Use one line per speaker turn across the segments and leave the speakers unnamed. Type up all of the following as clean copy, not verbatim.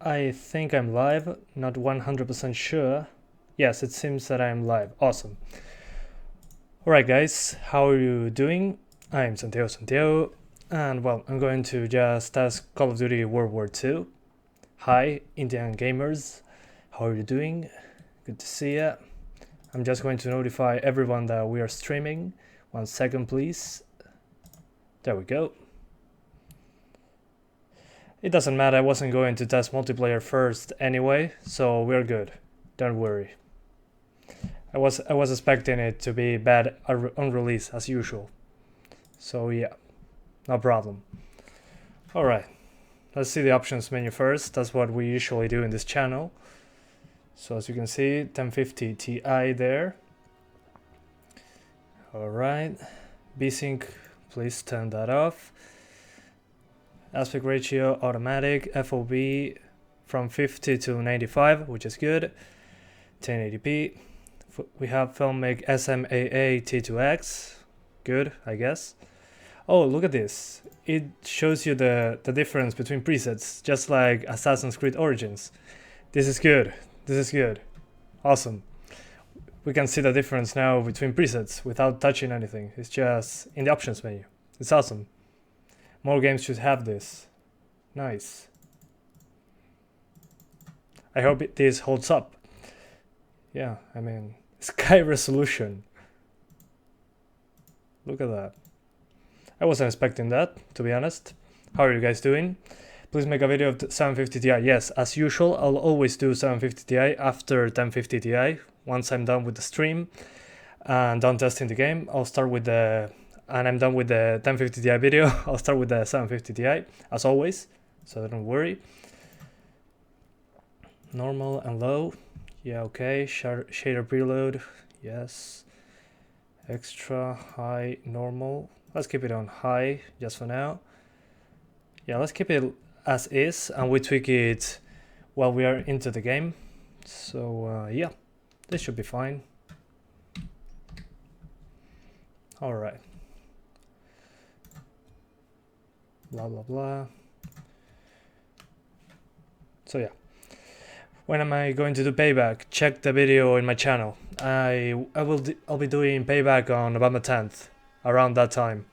I think I'm live, not 100% sure. Yes, it seems that I'm live. Awesome. Alright guys, how are you doing? I'm Santiago, and well, I'm going to just test Call of Duty World War II. Hi, Indian gamers. How are you doing? Good to see ya. I'm just going to notify everyone that we are streaming. 1 second, please. There we go. It doesn't matter, I wasn't going to test multiplayer first anyway, so we're good. Don't worry. I was expecting it to be bad on release as usual. So yeah, no problem. Alright, let's see the options menu first. That's what we usually do in this channel. So as you can see, 1050 Ti there. Alright, VSync, please turn that off. Aspect ratio automatic, FOV from 50 to 95, which is good. 1080p. We have Filmic SMAA T2X, good, I guess. Oh, look at this. It shows you the difference between presets, just like Assassin's Creed Origins. This is good. This is good. Awesome. We can see the difference now between presets without touching anything. It's just in the options menu. It's awesome. More games should have this. Nice. I hope this holds up. Yeah, I mean, sky resolution. Look at that. I wasn't expecting that, to be honest. How are you guys doing? Please make a video of 750 Ti. Yes, as usual, I'll always do 750 Ti after 1050 Ti. Once I'm done with the stream and done testing the game, I'll start with the... And I'm done with the 1050 Ti video, I'll start with the 750 Ti, as always, so don't worry. Normal and low. Yeah, okay. Shader preload. Yes. Extra, high, normal. Let's keep it on high just for now. Yeah, let's keep it as is and we tweak it while we are into the game. So yeah, this should be fine. Alright. Blah blah blah. So yeah. When am I going to do payback? Check the video in my channel. I'll be doing payback on November 10th, around that time.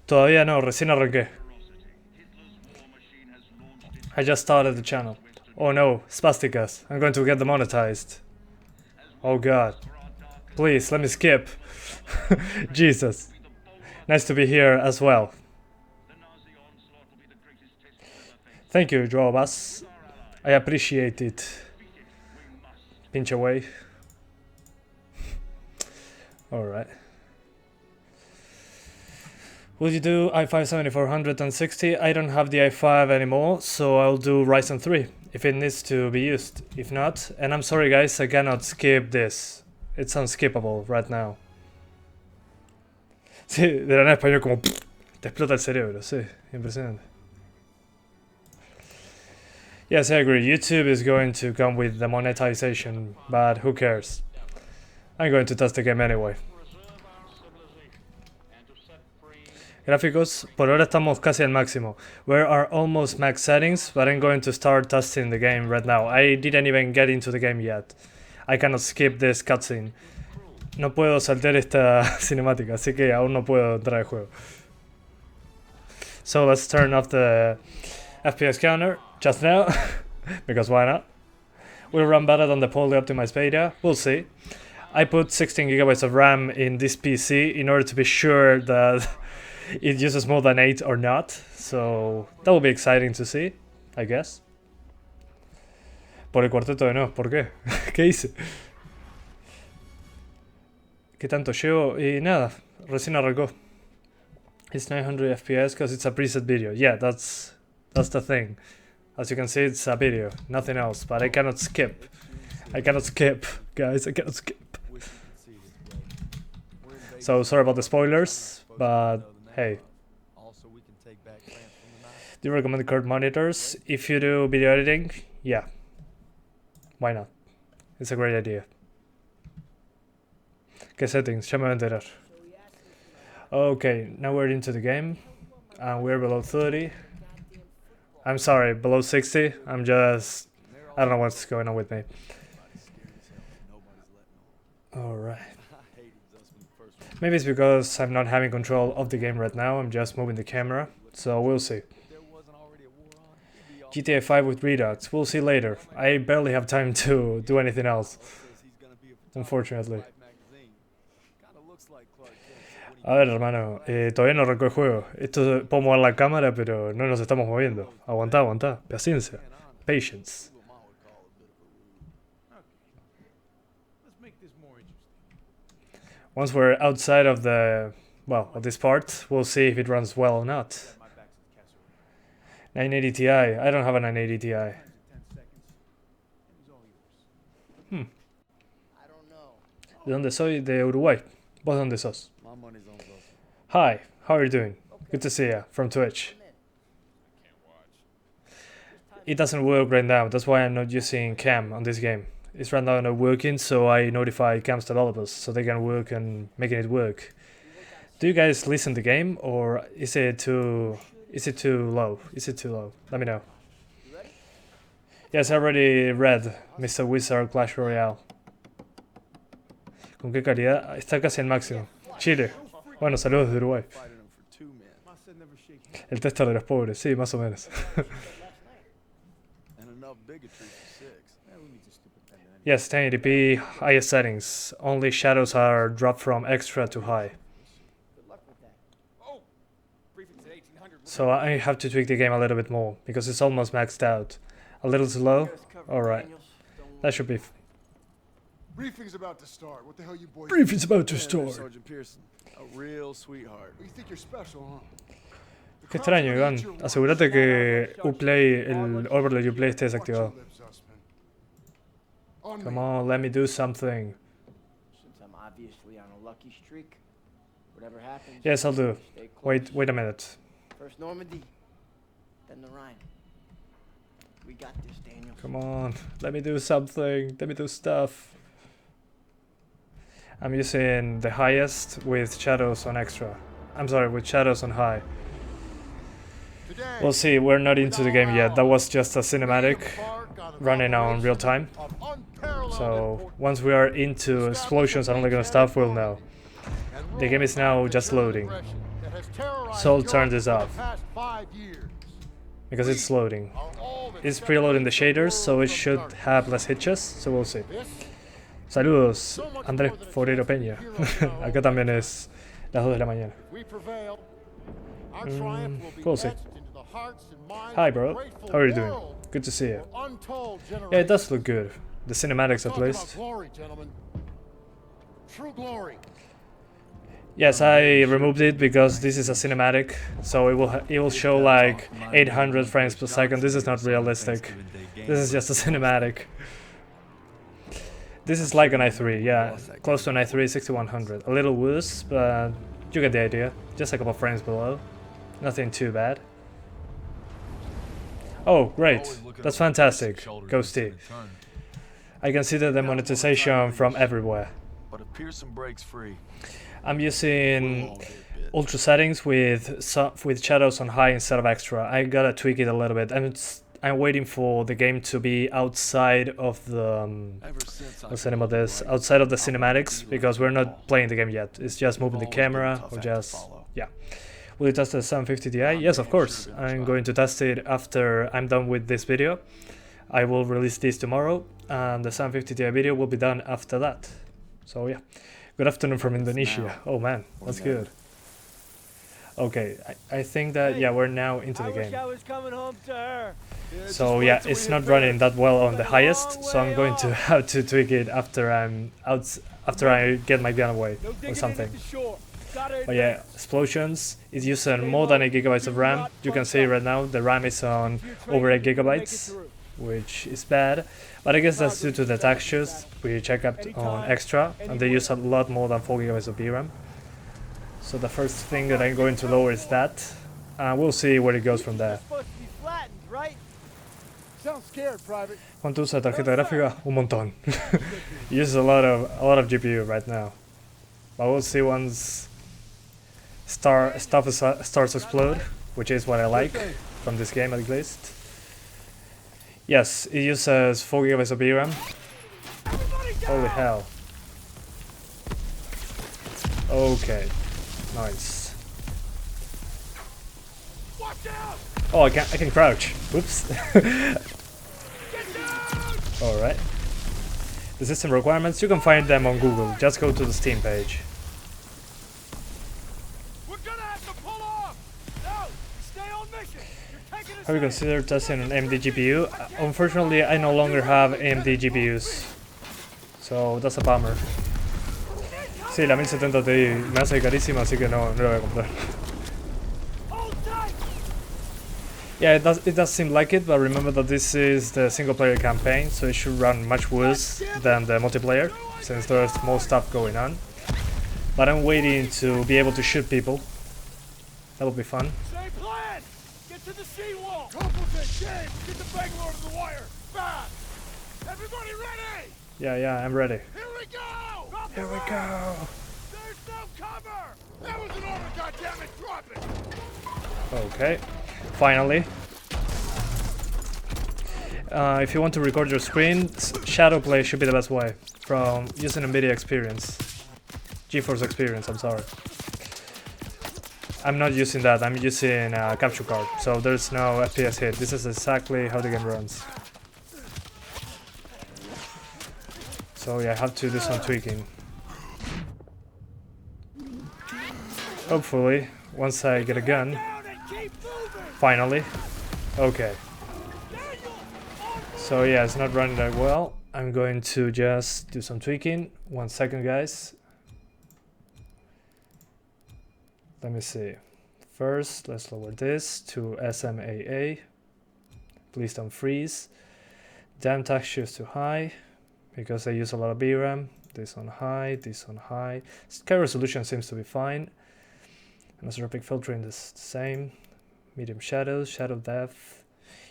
Todavía no, recién arranqué. I just started the channel. Oh no, Spasticas. I'm going to get demonetized. Oh god. Please, let me skip. Jesus. Nice to be here as well. Thank you, Joabas. I appreciate it. Pinch away. Alright. Will you do i5 7460? I don't have the i5 anymore, so I'll do Ryzen 3 if it needs to be used. If not, and I'm sorry guys, I cannot skip this. It's unskippable right now. Sí, de la nada español como te explota el cerebro, sí, impresionante. Yes, I agree. YouTube is going to come with the monetization, but who cares? I'm going to test the game anyway. Gráficos, por ahora estamos casi al máximo. We are almost max settings, but I'm going to start testing the game right now. I didn't even get into the game yet. I cannot skip this cutscene. No puedo saltar esta cinemática, así que aún no puedo entrar al juego. So let's turn off the FPS counter just now, because why not? Will run better than the poorly optimized beta, we'll see. I put 16 GB of RAM in this PC in order to be sure that it uses more than 8 or not, so that will be exciting to see, I guess. Por el cuarteto de no, ¿por qué? ¿Qué hice? ¿Qué tanto llevo? Y nada, recién arrancó. It's 900 FPS because it's a preset video. Yeah, that's the thing. As you can see, it's a video, nothing else, but I cannot skip. I cannot skip, guys, I cannot skip. So sorry about the spoilers, but hey. Do you recommend curved monitors? If you do video editing, yeah. Why not? It's a great idea. ¿Qué settings? Ya me voy a enterar. Okay, now we're into the game. And we're below 30. I'm sorry, below 60. I don't know what's going on with me. Alright. Maybe it's because I'm not having control of the game right now. I'm just moving the camera. So we'll see. GTA 5 with Redux. We'll see later. I barely have time to do anything else. Unfortunately. A ver, hermano, todavía no arrancó el juego. Esto puedo mover la cámara, pero no nos estamos moviendo. Aguantá, aguantá. Paciencia. Patience. Once we're outside of of this part, we'll see if it runs well or not. 980 Ti. I don't have a 980 Ti. ¿De dónde soy? De Uruguay. ¿Vos dónde sos? Hi, how are you doing? Good to see you, from Twitch. It doesn't work right now, that's why I'm not using cam on this game. It's right now not working, so I notify cam's developers so they can work and making it work. Do you guys listen to the game, or is it too low? Is it too low? Let me know. Yes, I already read Mr. Wizard Clash Royale. ¿Con qué calidad? Está casi al máximo. Chile. Bueno, saludos de Uruguay. El tester de los pobres, sí, más o menos. Yes, 1080p, highest settings. Only shadows are dropped from extra to high. So I have to tweak the game a little bit more, because it's almost maxed out. A little slow? Alright. That should be...
Briefing's about to start. What the hell you boys?
Briefing's about to start.
Sergeant Pearson, a real sweetheart. You think you're special, huh?
Qué extraño, Iván. Asegúrate que el overlay Uplay esté desactivado. Come on, let me do something.
Since I'm obviously on a lucky streak, whatever happens.
Yes, I'll do. Wait a minute.
First Normandy, then the Rhine. We got this, Daniel.
Come on, let me do something. Let me do stuff. I'm using the highest with shadows on extra. I'm sorry, with shadows on high. We'll see, we're not into the game yet. That was just a cinematic running on real time. So once we are into explosions and all that kind of stuff, we'll know. The game is now just loading. So I'll turn this off, because it's loading. It's preloading the shaders, so it should have less hitches, so we'll see. Saludos, Andrés Forero Peña. Acá también es las 2 de la mañana. We'll see. Hi bro, how are you doing? Good to see you. Yeah, it does look good. The cinematics at least. Yes, I removed it because this is a cinematic, so it will show like 800 frames per second. This is not realistic. This is just a cinematic. This is like an i3, yeah, close to an i3 6100. A little worse, but you get the idea. Just a couple frames below. Nothing too bad. Oh, great. That's fantastic, Ghosty. I can see the demonetization from everywhere. I'm using ultra settings with shadows on high instead of extra. I gotta tweak it a little bit. I'm waiting for the game to be outside of the what's the name of this? Outside of the cinematics, because we're not playing the game yet. It's just moving the camera or just yeah. Will you test the 750 Ti? Yes, of course. I'm going to test it after I'm done with this video. I will release this tomorrow, and the 750 Ti video will be done after that. So yeah. Good afternoon from Indonesia. Oh man, that's good. Okay, I think that yeah, we're now into the game. So yeah, it's not running that well on the highest, so I'm going to have to tweak it after I get my gun away or something. But yeah, explosions is using more than 8 GB of RAM. You can see right now the RAM is on over 8 GB, which is bad. But I guess that's due to the textures, which I kept on extra, and they use a lot more than 4 GB of VRAM. So the first thing that I'm going to lower is that, and we'll see where it goes from there. ¿Cuánto usa tarjeta gráfica? Un montón. Uses a lot of GPU right now. But we'll see once stuff starts to explode, which is what I like. from this game at least. Yes, it uses 4 GB of VRAM. Holy hell. Okay, nice. Oh, I can crouch. Oops. Alright. The system requirements, you can find them on Google. Just go to the Steam page. Have you considered testing an AMD GPU? Unfortunately, I no longer have AMD GPUs. So, that's a bummer. Sí, la 1070 Ti me hace carísima, así que no la voy a comprar. Yeah, it does seem like it, but remember that this is the single player campaign, so it should run much worse than the multiplayer, since there's more stuff going on. But I'm waiting to be able to shoot people. That would be fun.
Same plan! Get to the seawall! Complicate, James! Get the Bangalore to the wire! Fast! Everybody ready!
Yeah, I'm ready.
Here we go! Drop
Here we go!
There's no cover! That was an order, goddammit! Drop it!
Okay, finally. If you want to record your screen, shadow play should be the best way. From using NVIDIA Experience. GeForce Experience, I'm sorry. I'm not using that, I'm using a capture card, so there's no FPS hit. This is exactly how the game runs. So yeah, I have to do some tweaking. Hopefully, once I get a gun, finally. Okay. So yeah, it's not running that well. I'm going to just do some tweaking. 1 second, guys. Let me see. First, let's lower this to SMAA. Please don't freeze. Damn textures to high, because I use a lot of VRAM. This on high, this on high. Sky resolution seems to be fine. Anisotropic filtering is the same. Medium shadows, shadow depth.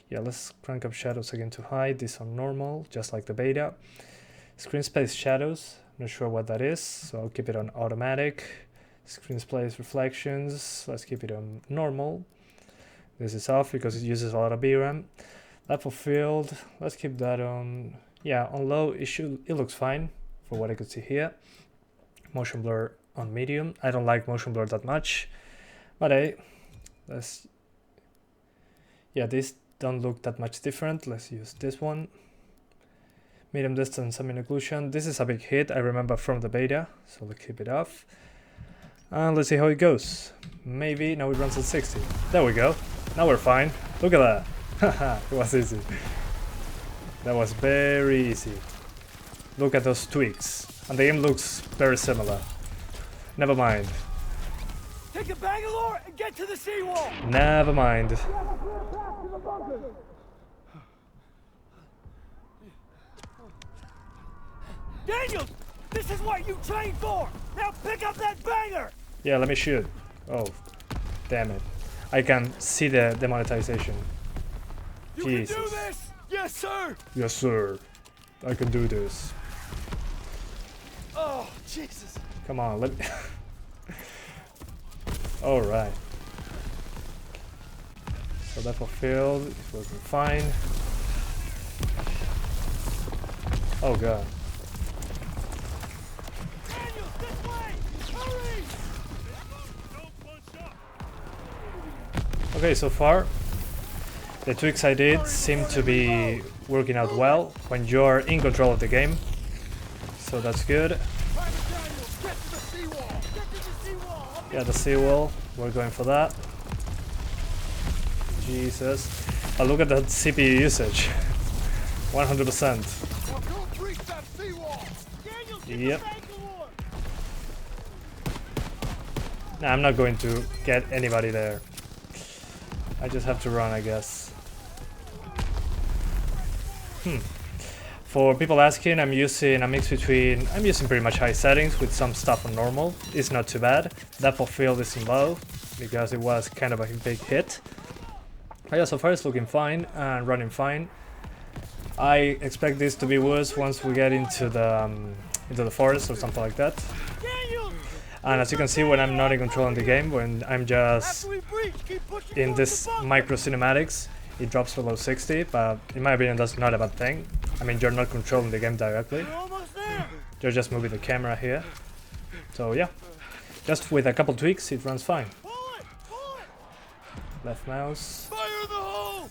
Yeah, let's crank up shadows again to high. This on normal, just like the beta. Screen space shadows, not sure what that is, so I'll keep it on automatic. Screen space reflections, let's keep it on normal. This is off because it uses a lot of VRAM. Depth of field, let's keep that on, yeah, on low. It looks fine for what I could see here. Motion blur on medium. I don't like motion blur that much, but hey, these don't look that much different. Let's use this one. Medium distance semi-occlusion. This is a big hit, I remember from the beta, so let's keep it off. And let's see how it goes. Maybe now it runs at 60. There we go. Now we're fine. Look at that. Haha, it was easy. That was very easy. Look at those tweaks. And the game looks very similar. Never mind.
Take a Bangalore and get to the seawall!
Never mind.
Daniels! This is what you trained for! Now pick up that banger!
Yeah, let me shoot. Oh, damn it. I can see the demonetization.
You
Jesus.
can do this! Yes, sir!
Yes, sir. I can do this.
Oh, Jesus!
Come on, let me... Alright. So depth of field is working fine. Oh god.
Daniels, this way! Hurry!
Okay, so far the tweaks I did seem to be working out well when you're in control of the game. So that's good. Yeah, the seawall, we're going for that. Jesus. Oh, look at that CPU usage. 100%. Yep. Nah, I'm not going to get anybody there. I just have to run, I guess. For people asking, I'm using a mix between... I'm using pretty much high settings with some stuff on normal. It's not too bad. Depth of field is in low because it was kind of a big hit. But yeah, so far it's looking fine and running fine. I expect this to be worse once we get into the forest or something like that. And as you can see, when I'm not in control in the game, when I'm just
After we breach, keep pushing
in
towards
this
the bunker.
micro cinematics, it drops below 60, but in my opinion that's not a bad thing. I mean, you're not controlling the game directly,
We're almost there.
you're just moving the camera here. So yeah, just with a couple tweaks it runs fine.
Pull it! Pull it!
Left mouse,
Fire in the hole!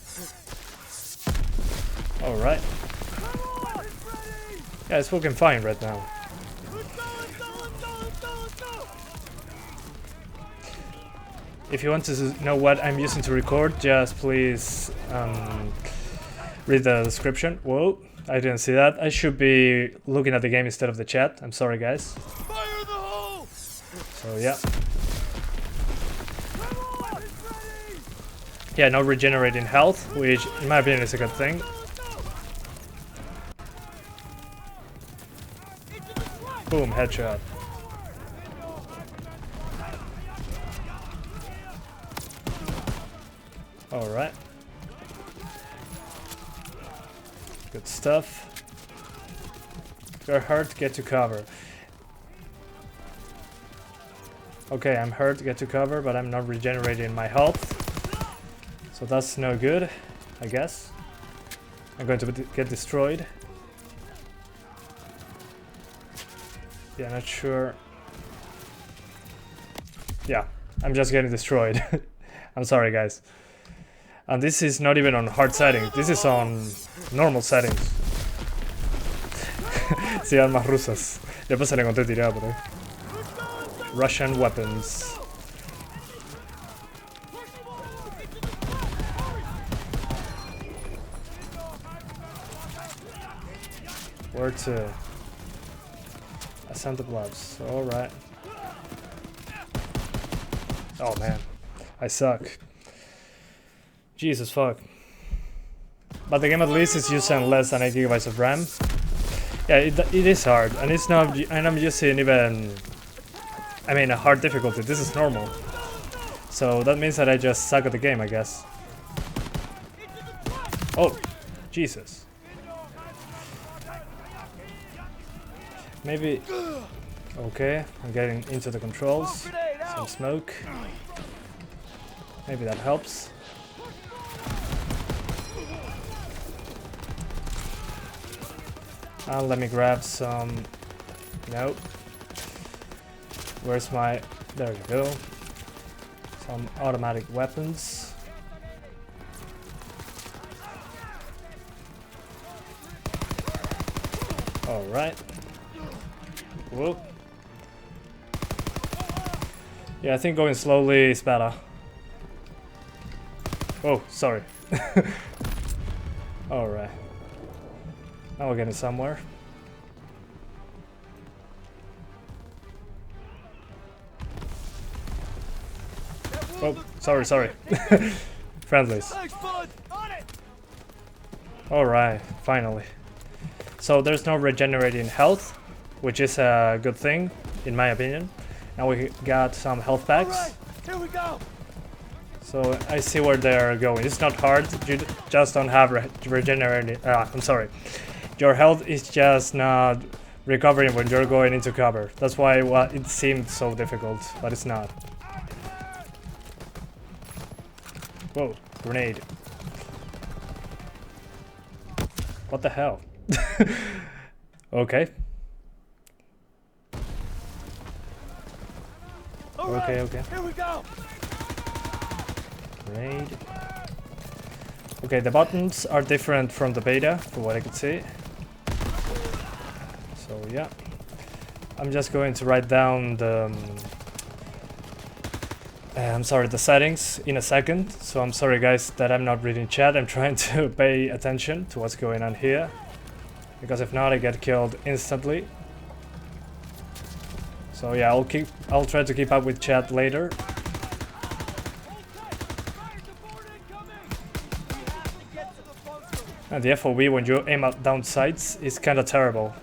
alright.
Come on! It's ready!
Yeah, it's working fine right now.
Let's go! Let's go! Let's go! Let's go! Let's go!
If you want to know what I'm using to record, just please read the description. Whoa, I didn't see that. I should be looking at the game instead of the chat. I'm sorry guys.
Fire in the hole!
So yeah.
Come on! It's ready!
Yeah, no regenerating health, which in my opinion is a good thing.
Let's go! Into the front!
Boom, headshot. Alright. Good stuff. If you're hurt, get to cover. Okay, I'm hurt, get to cover, but I'm not regenerating my health. So that's no good, I guess. I'm going to get destroyed. Yeah, not sure. Yeah, I'm just getting destroyed. I'm sorry, guys. And this is not even on hard settings. This is on normal settings. Sí, armas rusas. Ya pues se la encontré tirada por ahí. Russian weapons. Where to? Ascend the bluffs. Alright. Oh man. I suck. Jesus fuck. But the game at least is using less than 8 GB of RAM. Yeah, it is hard, and it's not. And I'm using even. I mean, a hard difficulty. This is normal. So that means that I just suck at the game, I guess. Oh, Jesus. Maybe. Okay, I'm getting into the controls. Some smoke. Maybe that helps. And let me grab some. Nope. Where's my. There you go. Some automatic weapons. Alright. Whoa. Yeah, I think going slowly is better. Oh, sorry. Alright. Now we're getting somewhere. Oh, sorry. Friendlies. Alright, finally. So there's no regenerating health, which is a good thing, in my opinion. And we got some health packs.
Here we go.
So I see where they're going. It's not hard, you just don't have regenerating. I'm sorry. Your health is just not recovering when you're going into cover. That's why it seemed so difficult, but it's not. Whoa, grenade. What the hell? Okay. Okay.
Here we go.
Grenade. Okay, the buttons are different from the beta, from what I could see. So yeah. I'm just going to write down the... the settings in a second. So I'm sorry guys that I'm not reading chat. I'm trying to pay attention to what's going on here. Because if not, I get killed instantly. So yeah, I'll try to keep up with chat later. And the FOV when you aim at down sights is kinda terrible.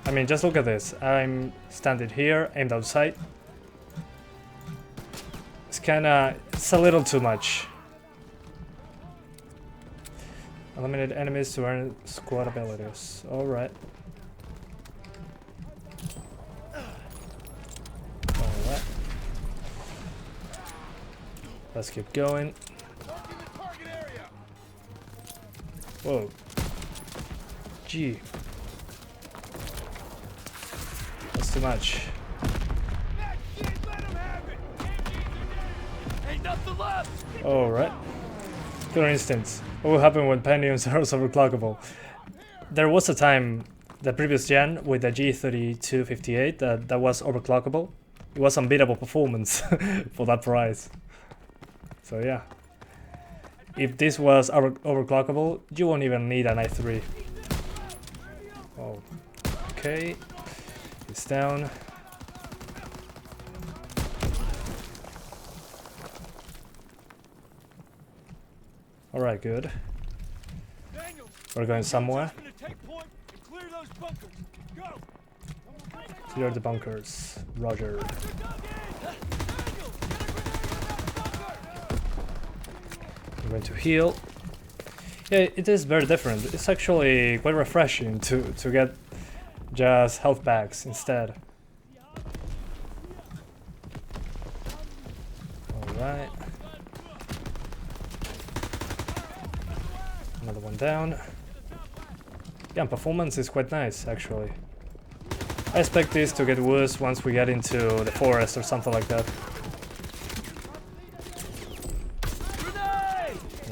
I mean, just look at this. I'm standing here, aimed down sight. It's a little too much. Eliminate enemies to earn squad abilities. Alright. Let's keep going. Whoa. Gee. That's too much. Alright. For instance, what will happen when Pentiums are overclockable? There was a time, the previous gen, with the G4560 that was overclockable. It was unbeatable performance for that price. So yeah. If this was overclockable, you won't even need an i3. Oh, okay. It's down. Alright, good. We're going somewhere. Clear the bunkers. Roger. I'm going to heal. Yeah, it is very different. It's actually quite refreshing to get just health packs instead. Alright. Another one down. Yeah, performance is quite nice actually. I expect this to get worse once we get into the forest or something like that.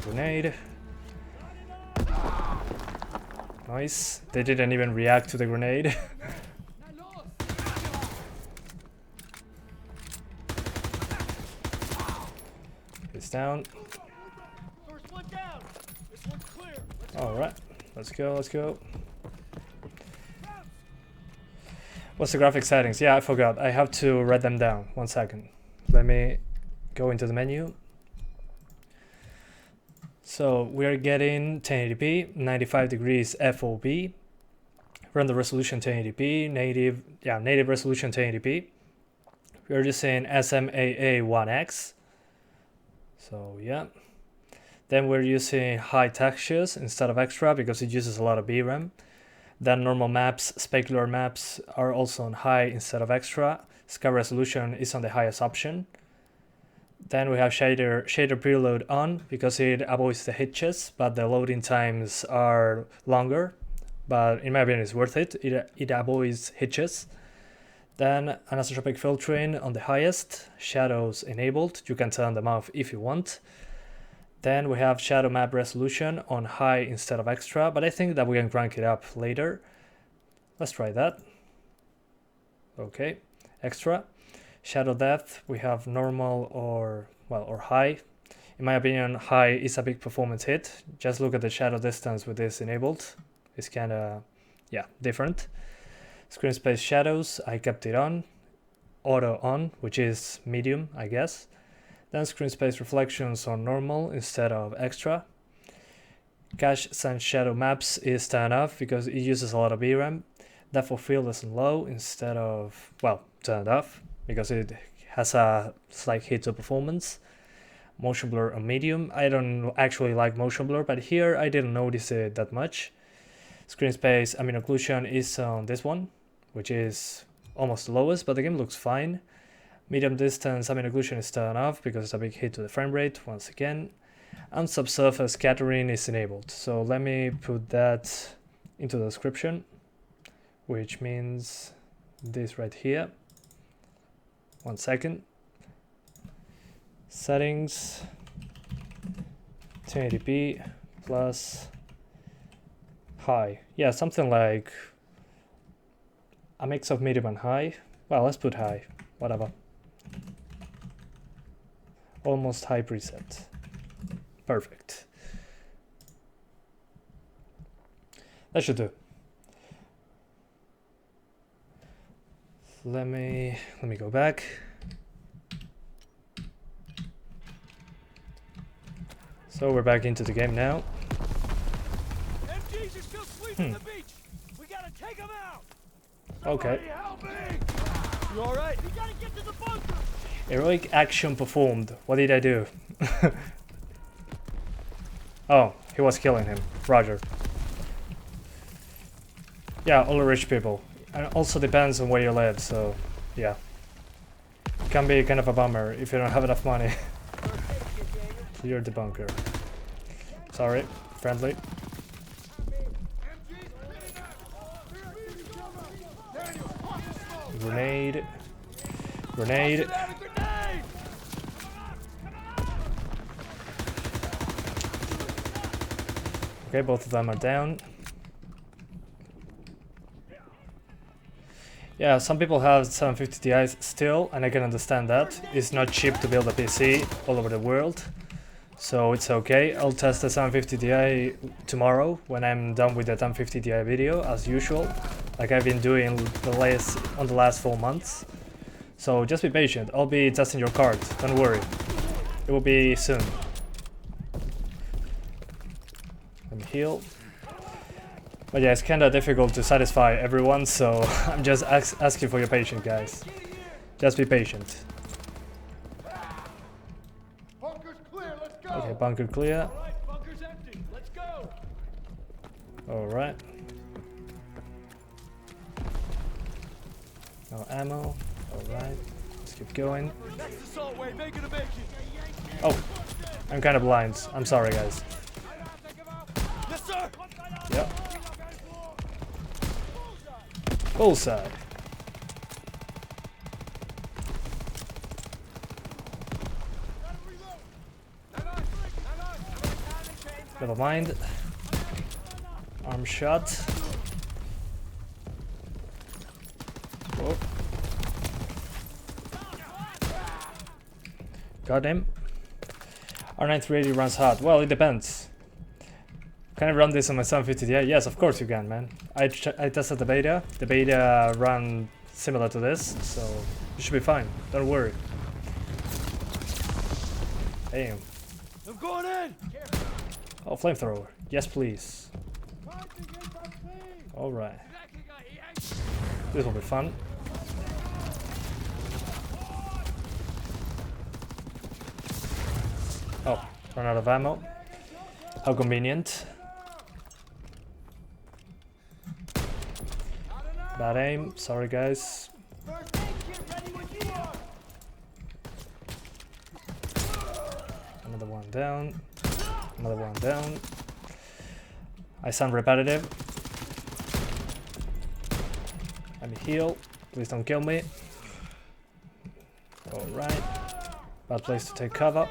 Grenade. Nice. They didn't even react to the grenade. It's down. Alright. Let's go, let's go. What's the graphics settings? Yeah, I forgot. I have to write them down. 1 second. Let me go into the menu. So we're getting 1080p, 95 degrees FOV, render resolution 1080p, native resolution 1080p. We're using SMAA1X. So yeah. Then we're using high textures instead of extra because it uses a lot of VRAM. Then normal maps, specular maps are also on high instead of extra. Sky resolution is on the highest option. Then we have shader preload on because it avoids the hitches, but the loading times are longer. But in my opinion, it's worth it. It avoids hitches. Then anisotropic filtering on the highest, shadows enabled. You can turn them off if you want. Then we have shadow map resolution on high instead of extra, but I think that we can crank it up later. Let's try that. Okay, extra. Shadow depth, we have normal or high. In my opinion, high is a big performance hit. Just look at the shadow distance with this enabled. It's kind of, yeah, different. Screen space shadows, I kept it on. Auto on, which is medium, I guess. Then screen space reflections on normal instead of extra. Cache sense shadow maps is turned off because it uses a lot of VRAM. Depth of field is on low instead of, well, turned off because it has a slight hit to performance. Motion blur on medium. I don't actually like motion blur, but here I didn't notice it that much. Screen space ambient occlusion is on this one, which is almost the lowest, but the game looks fine. Medium distance ambient occlusion is turned off because it's a big hit to the frame rate once again. And subsurface scattering is enabled. So let me put that into the description, which means this right here. 1 second. Settings 1080p plus high. Yeah, something like a mix of medium and high. Well, let's put high, whatever. Almost high preset. Perfect. That should do. Let me go back. So we're back into the game now.
MGs are still sleeping on the beach. We gotta take them out.
Okay.
Help me! You all right? We gotta get to the bunker.
Heroic action performed. What did I do? Oh, he was killing him. Roger. Yeah, all rich people. And it also depends on where you live, so yeah. It can be kind of a bummer if you don't have enough money. Clear the bunker. Sorry, friendly. Grenade. Grenade. Okay, both of them are down. Yeah, some people have 750 Ti's still, and I can understand that. It's not cheap to build a PC all over the world, so it's okay. I'll test the 750 Ti tomorrow when I'm done with the 1050 Ti video, as usual, like I've been doing on the last 4 months. So just be patient. I'll be testing your card. Don't worry. It will be soon. Let me heal. But yeah, it's kind of difficult to satisfy everyone, so I'm just asking for your patience, guys. Just be patient.
Bunker's clear, let's go.
Okay, bunker clear.
All right, bunker's empty. Let's go.
Alright. No ammo. Alright. Let's keep going.
Next assault wave, make it a make it.
Oh, I'm kind of blind. I'm sorry, guys.
Yes, sir.
Yep. Bullseye. Never mind. Arm shot. Whoa. Got him. R9 runs hot. Well, it depends. Can I run this on my 750 Ti? Yes, of course you can, man. I tested the beta. The beta ran similar to this, so you should be fine. Don't worry. Damn.
I'm going in.
Oh, flamethrower. Yes, please. Alright. This will be fun. Oh, run out of ammo. How convenient. Bad aim. Sorry, guys. Another one down. Another one down. I sound repetitive. Let me heal. Please don't kill me. Alright. Bad place to take cover.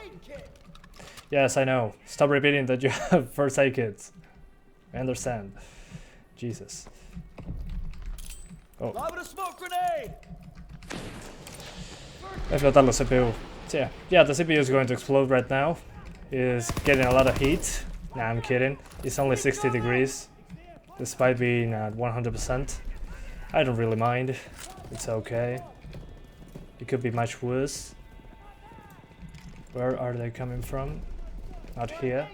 Yes, I know. Stop repeating that you have first aid kits. I understand. Jesus. Oh.
Lob a smoke grenade.
Explotar la CPU. So yeah, the CPU is going to explode right now. It's getting a lot of heat. Nah, I'm kidding. It's only 60 degrees, despite being at 100%. I don't really mind. It's okay. It could be much worse. Where are they coming from? Not here.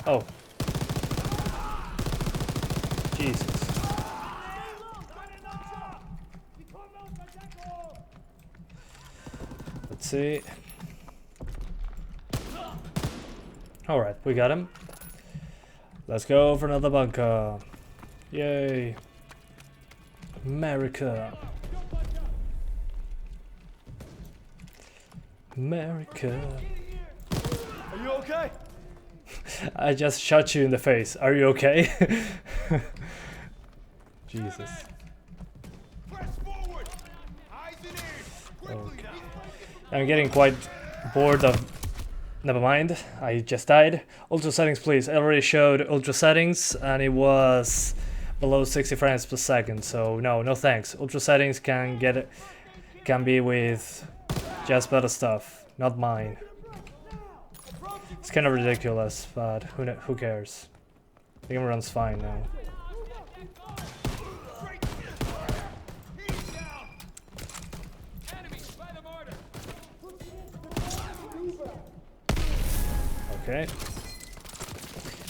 Oh. Jesus. Let's see. Alright, we got him. Let's go for another bunker. Yay. America. America.
Are you okay?
I just shot you in the face. Are you okay? Jesus.
Press forward. Eyes in air.
Okay. I'm getting quite bored of... Never mind, I just died. Ultra settings, please. I already showed ultra settings and it was below 60 frames per second, so no thanks. Ultra settings can be with just better stuff, not mine. It's kind of ridiculous, but who cares? The game runs fine now. Okay.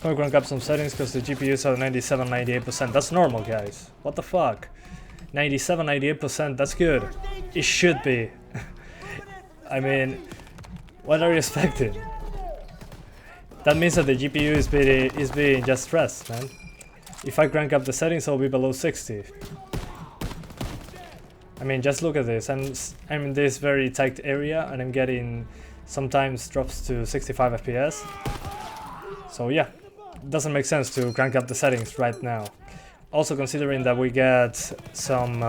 I'm gonna grab some settings because the GPUs are 97-98%. That's normal, guys. What the fuck? 97-98%, that's good. It should be. I mean, what are you expecting? That means that the GPU is being just stressed, man. If I crank up the settings, I'll be below 60. I mean, just look at this. I'm in this very tight area and I'm getting sometimes drops to 65 FPS. So yeah, it doesn't make sense to crank up the settings right now. Also considering that we get some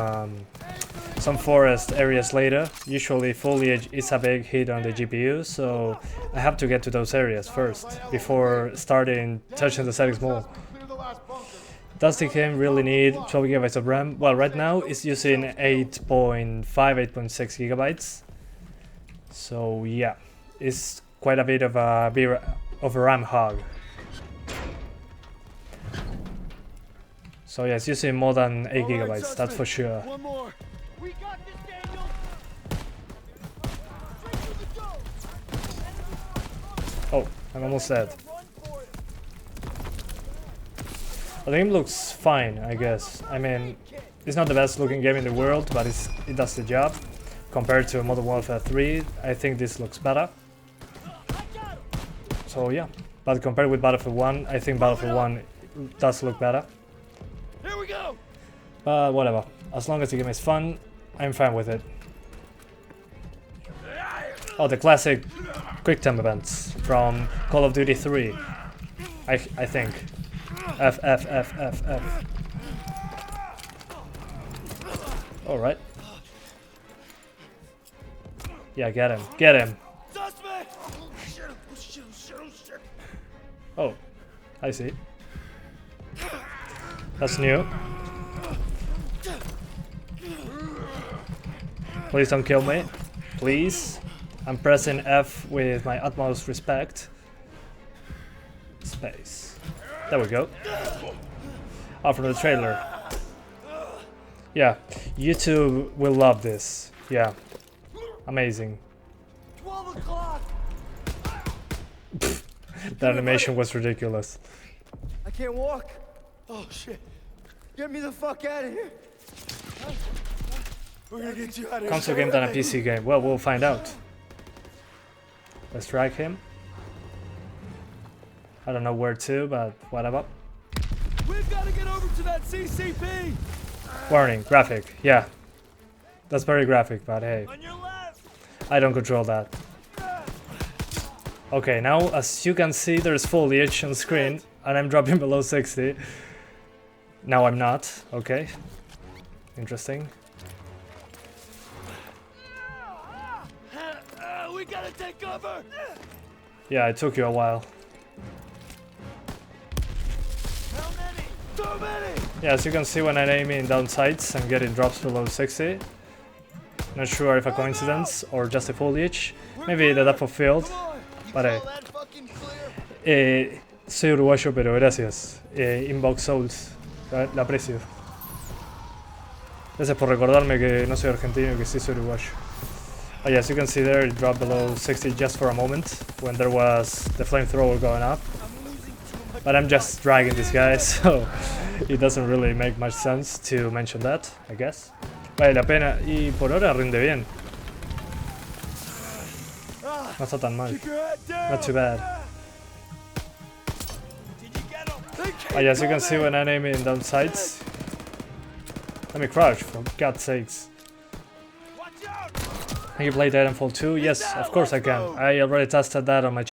forest areas later, usually foliage is a big hit on the GPU, so I have to get to those areas first before starting touching the settings more. Does the game really need 12 GB of RAM? Well, right now it's using 8.5, 8.6 GB. So yeah, it's quite a bit of a RAM hog. So yeah, it's using more than 8 GB, that's for sure.
One more. We got this, Daniel.
Oh, I'm almost dead. The game looks fine, I guess. I mean, it's not the best looking game in the world, but it does the job. Compared to Modern Warfare 3, I think this looks better. So yeah, but compared with Battlefield 1, I think Battlefield 1 does look better.
Here we go.
But whatever, as long as the game is fun, I'm fine with it. Oh, the classic quick time events from Call of Duty 3, I think. F. Alright. Yeah, get him. Get him. Oh, I see. That's new. Please don't kill me. Please. I'm pressing F with my utmost respect. Space. There we go. Oh, from the trailer. Yeah, YouTube will love this. Yeah. Amazing.
12 o'clock.
The animation was ridiculous.
I can't walk. Oh shit. Get me the fuck out of here. We're gonna get you out of here.
Console game than a PC game. Well, we'll find out. Let's drag him. I don't know where to, but whatever.
We've got to get over to that CCP.
Warning, graphic. Yeah. That's very graphic, but hey.
On your left.
I don't control that. Okay, now as you can see, there's foliage on screen, and I'm dropping below 60. Now I'm not. Okay. Interesting.
We gotta take cover.
Yeah, it took you a while.
How many? So many.
Yeah, as you can see, when I'm aiming down sights, I'm getting drops below 60. Not sure if a coincidence or just the foliage. Maybe the depth of field. But soy uruguayo, pero gracias. Inbox Souls. La aprecio. Gracias por recordarme que no soy argentino y que sí soy uruguayo. Oh, yeah, as you can see there, it dropped below 60 just for a moment when there was the flamethrower going up. But I'm just dragging this guy, so it doesn't really make much sense to mention that, I guess. Vale la pena y por ahora rinde bien. No está tan mal. Not too bad. Oh, yeah, as you can see when I'm aiming down sights. Let me crouch, for God's sakes. Can you play Titanfall 2? Yes, of course I can. I already tested that on my channel.